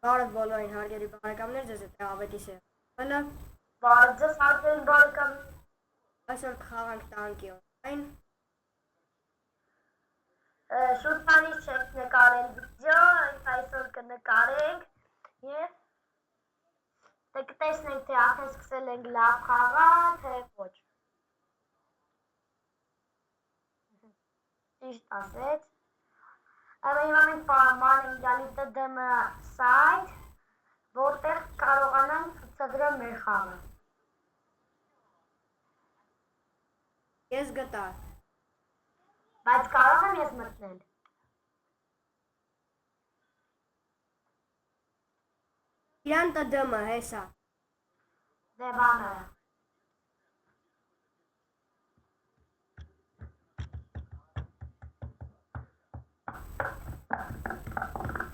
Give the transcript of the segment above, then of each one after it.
Բարև բոլորին հարգելի բարեկամներ, ձեզ հետ ավետիս է ելը։ Բարև ձեզ հարգելի բարեկամներ։ Այսօր կխաղանք տանկի օնլայն։ Շուտ բանի չենք նկարել վիդեո, այսօր կնկարենք և կտեսնենք, թե արդեն սկսել ենք լավ խաղալ, թե ոչ։ Ճիշտ ասեց։ Հիմա մենք պարման ենք գալի TDM сайт, որտեղ կարողանանք ցուցադրել մեր խաղը։ Ես գտա։ Բայց կարող եմ ես մտնել։ Իրան TDM հեսա։ Դե բանը։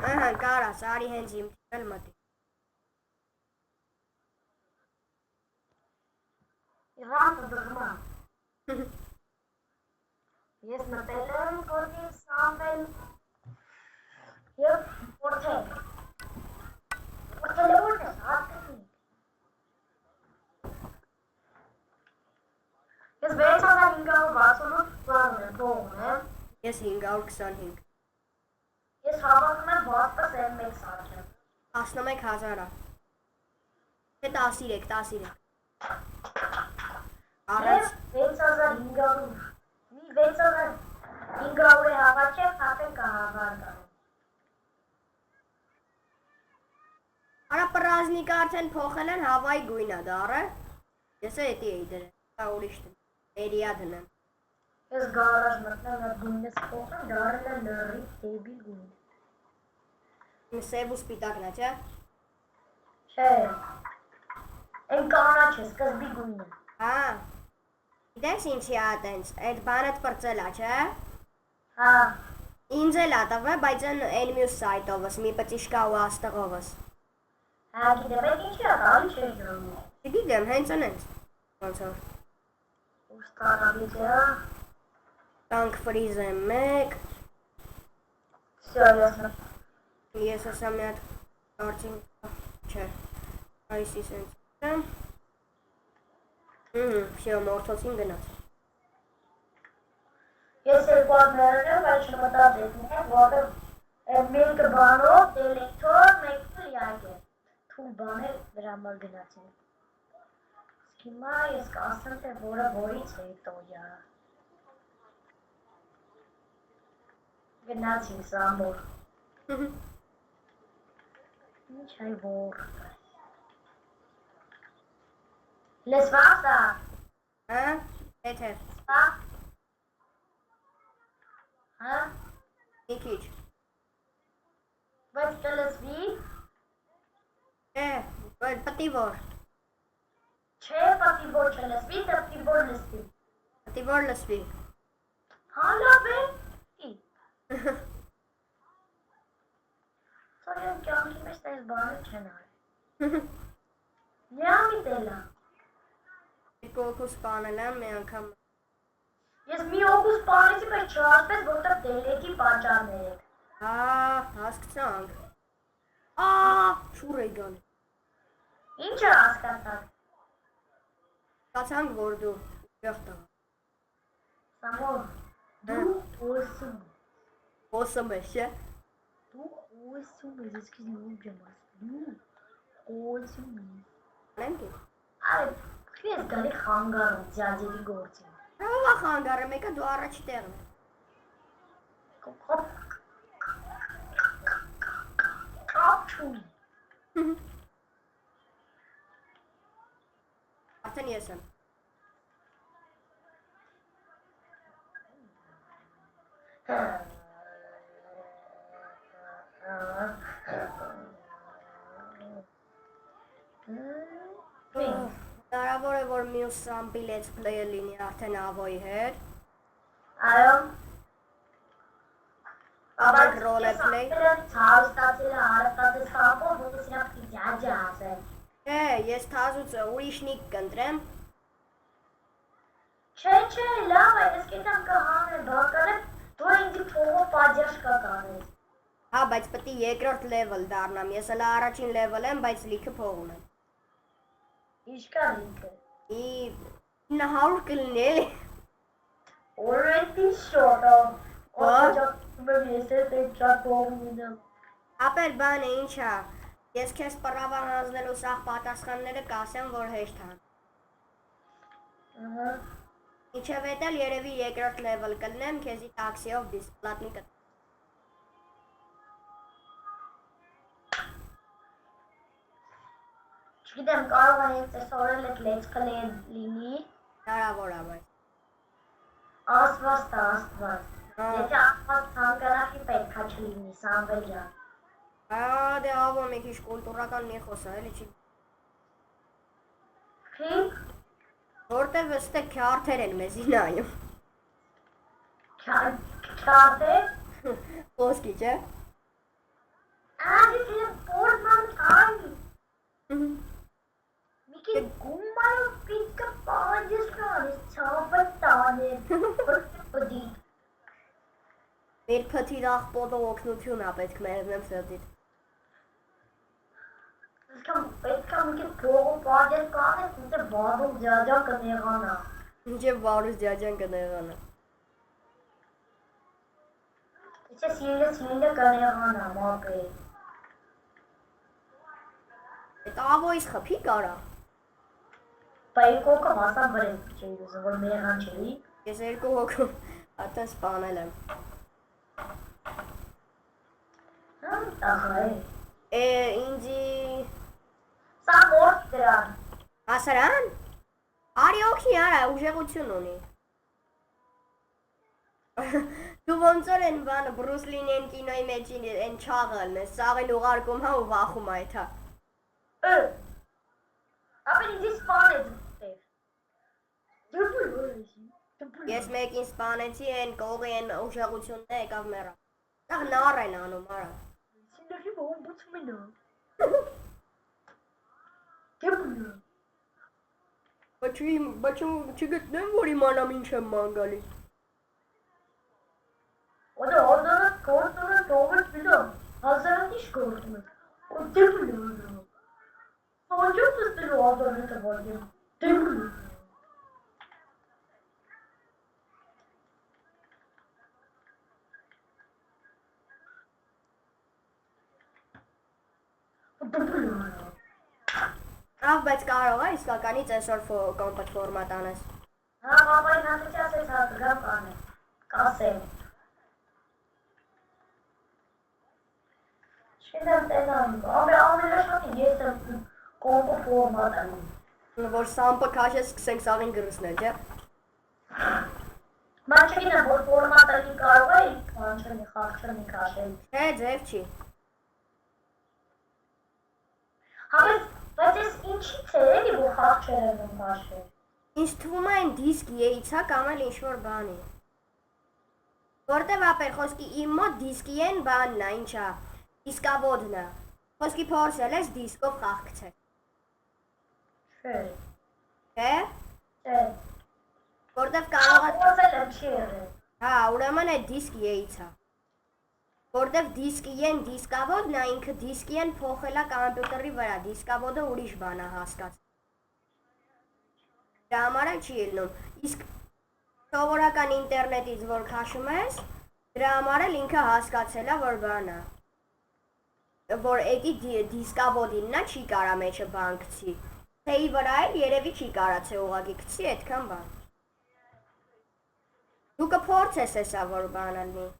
Ահա, կարաս, արի հենց իմ թիմել մտի։ Իրան TDM։ Ես մտել եմ գործի Սամվել և որթել։ Որթել է որտ ես, հատկնի։ Ես 6568 բան եմ, բողն եմ։ Ես 525։ Ես հավակում եմ վաստս M1 սարքեմ։ 11,000-ա։ Թե 13։ Առեց 6500։ Մի 6500 է հավաքեմ, հատեն կհավաքեմ։ Արա պրազնիկ արդեն փոխել են Հավայի գույնը դարը։ Ես էդի էի դրել, դա ուրիշ դեմ, էրիա դնեմ։ Ես գարաժ մտնեմ, այդ գույնս փոխեմ, դարել է լրի դեբիլ գույն։ Սև ու սպիտակն է, չէ։ Չէ, են կանաչ է, սկզբի գույնը։ Հա, գիտես ինչի ատենց, այդ բանըտ պրծել է, չէ։ Հա։ Ինձ էլ ատավ է, բայց են մյուս սայտովս, մի պծիշկա ու աստղովս։ Հա, գիտեմ, այդ ինչի ատալի չէ ջրում։ Գիտեմ, հենց ընենց, ոնց որ։ Ուստարավիդյա։ Տանք ֆրիզ է մեկ։ Սյո, եսնը։ Ես ասա մի հատ կարծին, չէ, այսի սենց եմ, սյո մորդոցին գնաց։ Ես երկու ատներն եմ, բայց չմտածեցին եմ, որտեղ մեկը բանով, դելեկտոր, մեկը լյակ է, թուլ բաներ դրա մար գնացին։ Հիմա ես կասեմ, թե որը որից հետո յա։ Գնացին սամբոր։ Ինչ այ որ։ Լեսվաս դա։ Հա, եթեր։ Սա։ Հա։ Մի քիչ։ Բայց կլսվի։ Պտի որ։ Չէ, պտի որ չլսվի, պտի որ լսվի։ Պտի որ լսվի։ Հա, լավ է։ Սորյան կյանքի մեջ տես բանը չեն արի։ Նյամի դելա։ Երկու օգուս պանել եմ, մի անգամ։ Ես մի օգուս պանեցի, բայց չհասպես, որտեղ դելեկի պատճարներ եք։ Հա, հասկցանք։ Շուր էի գալի։ Ինչը հասկացաք։ Հասկացանք, որ դու ուժեղ տղա։ Սամոր, դու օսում։ Օսում ես, չէ։ Դու օսում ես, ես քեզ նույն ջեմ ասում։ Դու օսում ես։ Անենք է։ Այ, ես գալի խանգարում ձյաձերի գործին։ Հա, խանգարը մեկը դու առաջի տեղն է։ Կապ չունի։ Արդեն ես եմ։ Հնարավոր է, որ մյուս Սամպի let's play-ը լինի արդեն Ավոյի հետ։ Այո։ Ապանք roleplay։ Ցավստացել է, հարստացել Սամպով, որ ես իրա պտի ձյաջը ասել։ Չէ, ես թազուց ուրիշ նիկ կընտրեմ։ Չէ, լավ է, ես կետամ կհանեմ, բականեմ, դու ինձի փողով պատյաշ կա կանես։ Հա, բայց պետք է երկրորդ level դառնամ։ Ես հələ առաջին level եմ, բայց լիքը փող ունեմ։ Ինչ կա ինքը։ 900 կլինի էլի։ Already short of. Ո՞ր ես այդ ճակողինը։ Ապեր բանը ինչա։ Ես քեզ պրավան հանձնելու սաղ պատասխանները կասեմ, որ հեշտ հան։ Ահա։ Ինչև էտել երևի երկրորդ level կլնեմ, քեզի տաքսիով բիսպլատնի կտ։ Չգիտեմ, կարող է հենց այս օրել այդ լեցքը լինի։ Հնարավոր է, բայց։ Աստված տա, աստված։ Եթե աստված ցանկանախի պետք է չլինի, Սամվել ջան։ Դե ավո մի քիչ կուլտուրական մի խոսա, էլի չի։ Քի՞։ Որտեվ ըստե քյարթեր են մեզի նայում։ Քյարթեր։ Ոսկի, չէ։ Ադի պորտման տանի։ Միկի գումարը պիտկը պարաջեսնան, ցավը տաներ, պրպդի։ Մեր պտիր աղպոտը օգնություն է պետք մերնեմ սրտիտ։ Պետք է միկի փողում պարաջես կանես, միտը վարում ձյաջան կնեղանա։ Ինչև վարուս ձյաջան կնեղանա։ Իչե սիրիլը կնեղանա, մապե։ Էտ ավոյս խպի կարա։ Պայիկոկը մասան վրեն չէի ուզում, որ մեղան չէի։ Ես երկու հոգում ատեն սպանել եմ։ Համ տաղա է։ Ինձի… Սա մորդ դրան։ Հասարան։ Արի օգնի արա, ուժեղություն ունի։ Դու ոնց որ են բանը Բրուսլին են կինոյի մեջին են չաղն է, սաղին ուղարկում հա ու վախում այդ հա։ Ապեն ինձի սպան է դուտեղ։ Ես մեկին սպանեցի են կողի են ուժեղությունն է եկավ մեռա։ Սաղ նար են անում արա։ Սինդրի բողում բուցում են Դեպուլը։ Բաչում չգտնեմ, որ իմանամ ինչ եմ մանգալի։ Ոդը հորդանը կորդանը տողըր բիլում, հազարան իշ կորդում է։ Ու դեպուլը։ Հաջոց ստելու հազարնետը վարգեմ, դեպուլը։ Ավ, բայց կարող է իսկականից այսօր կոմպետ ֆորմատ անես։ Հա, մապային հատիչ ասեց հատգավ կան է, կասեմ։ Շինդեմ տենան, ամենաշատի ես եմ կոմպը ֆորմատ անում։ Որ սամպը կաշես սկսենք սաղին գրուսնել, չէ։ Ման չգինեմ, որ ֆորմատը լի կարող է կանչրնի խաղչրնի կաշել։ Չէ, ձև չի։ Բայց ես ինչից է էլի, որ խաղչեր եմ կաշել։ Ինձ թվում է այն դիսկ եիցա կամ էլ ինչ-որ բանի։ Որտև ապեր խոսքի իմ մոտ դիսկի են բանն է, ինչա, դիսկավոդն է։ Խոսքի փորձել ես դիսկով խաղ գցել։ Չէ։ Չէ։ Չէ։ Որտև կարող է… Փորձել եմ չի եղել։ Հա, ուրեմն այդ դիսկ եիցա։ Որտև դիսկի են դիսկավոդն է, ինքը դիսկի են փոխելա կամպյուտերի վրա, դիսկավոդը ուրիշ բան է հասկաց։ Դրա համար է չի ելնում, իսկ սովորական ինտերնետից որ քաշում ես, դրա համար էլ ինքը հասկացել է, որ բան է։ Որ էդի դիսկավոդինն է չի կարա մեջը բան գցի, թեի վրա էլ երևի չի կարացե ուղագի գցի, այդքան բան։ Դու կփորձես էսա, որ բան ալնի։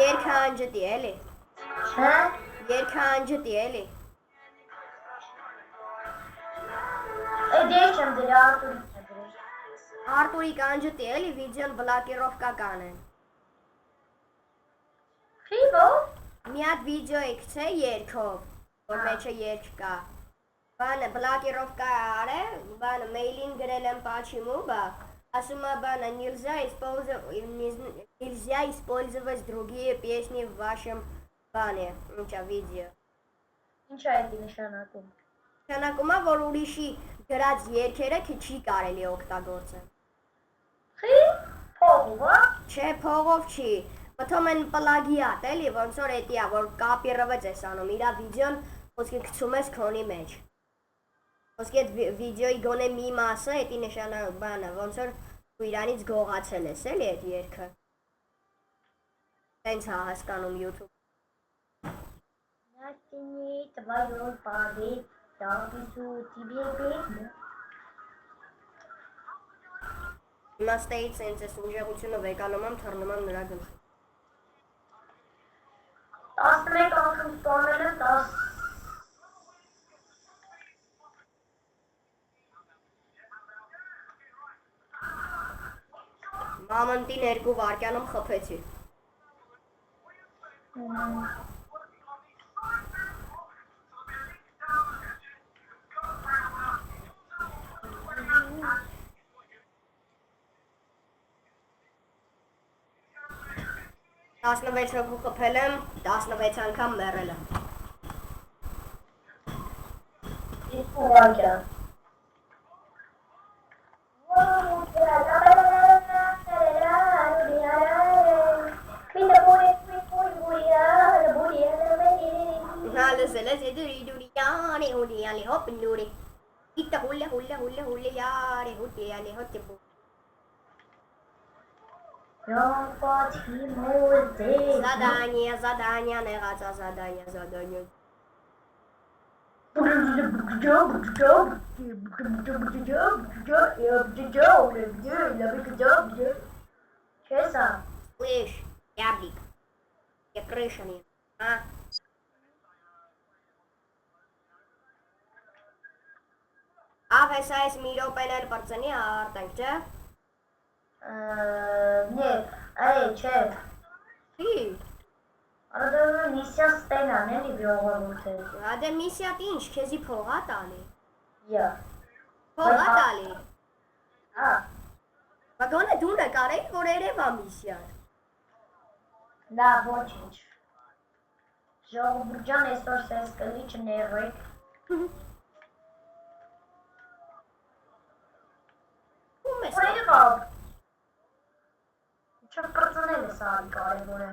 Երկը անջտի էլի։ Չէ։ Երկը անջտի էլի։ Այդ ես չեմ դրի Արտուրից է դրի։ Արտուրի կանջտի էլի վիդեոն բլակիրովկա կանեն։ Խիվո։ Մի հատ վիդեո է գցե երկով, որ մեջը երկ կա։ Բանը բլակիրովկա արե, բանը մեյլին գրել եմ պաչիմու, բա, ասում է բանը нельзя использовать другие песни в вашем բանը, ինչա վիդեո։ Ինչ է այդ նշանակում։ Նշանակում է, որ ուրիշի գրած երգերը չի կարելի օգտագործել։ Խի, փողով, հա։ Չէ, փողով չի։ Մտում են պլագիատ, էլի, ոնց որ էդի է, որ կապիրված ես անում, իրա վիդեոն ոսկե գցում ես քոնի մեջ։ Ոսկե այդ վիդեոյի գոնե մի մասը, էդի նշանակ բանը, ոնց որ դու իրանից գողացել ես, էլի այդ երգը։ Տենց հա հասկանում YouTube։ Նաստինի տվայոր բարի, դապիսու տիբիեպի։ Հիմա ստեից սենց ես ուժեղությունը վեկանում եմ, թռնում եմ նրա գլխի։ 11 անգամ սպանել եմ 10։ Մամընտին 2 վարկյանում խփեցի։ Տասնվեց հոգու խփել եմ, 16 անգամ մեռել եմ։ Իսկ ուղարկյա։ Նա լսել ես դուրի յանի հուլի հոպ նուրի։ Իտա հուլը յարի հուլի հոտ բու։ Задание, նեղացա задание։ Չեսա։ Слышь, яблик, я крыша не, а? Աղես այս մի րոպեներ պրծնի արտենք, չէ? Այ չէ։ Չի, Արդյոք միսիան ստենան էլի բյողորութը։ դե միսիատ ինչ, քեզի փողա տալի։ Յա։ Փողա տալի։ Հա։ Բագոնը դու նկարել, որ երևա միսիան։ Դա ոչինչ։ Ժողովուրդյան այսօր սես կլի չներեք։ Ում ես։ Որևավ։ Չպրծնել է սարի կարևոր է։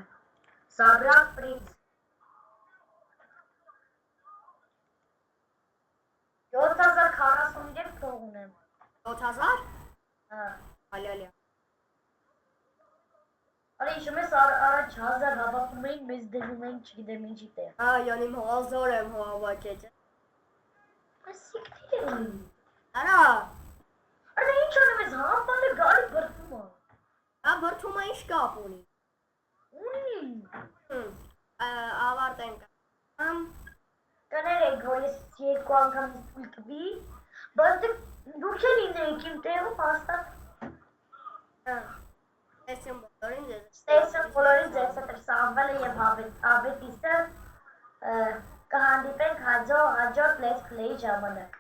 Սաբրակ պրինց։ 7043 փող ունեմ։ 7000։ Հա։ Ալալիա։ Արի հիշում ես առաջ 1000 հավաքում էին, մեզ դնում էին չգիտեմ ինչի տեղ։ Հա, յանի հազար եմ հավաքել։ Ասիկ թիր է։ Արա, Արի ինչ անեմ ես համբալը գարի բրդում է։ հա բրթումա ինչ կապ ունի։ Ունի։ Ավարտենք։ Կներեք, որ ես 2 անգամ իսկույլ տվի, բայց դուք էլ ինեիք իմ տեղում հաստատ։ Տեսեմ բոլորին ձեզ։ Տեսեմ բոլորին ձեզ հետ Սամվելը և Ավետիսը կհանդիպենք հաջորդ Let's Play ժամանակ։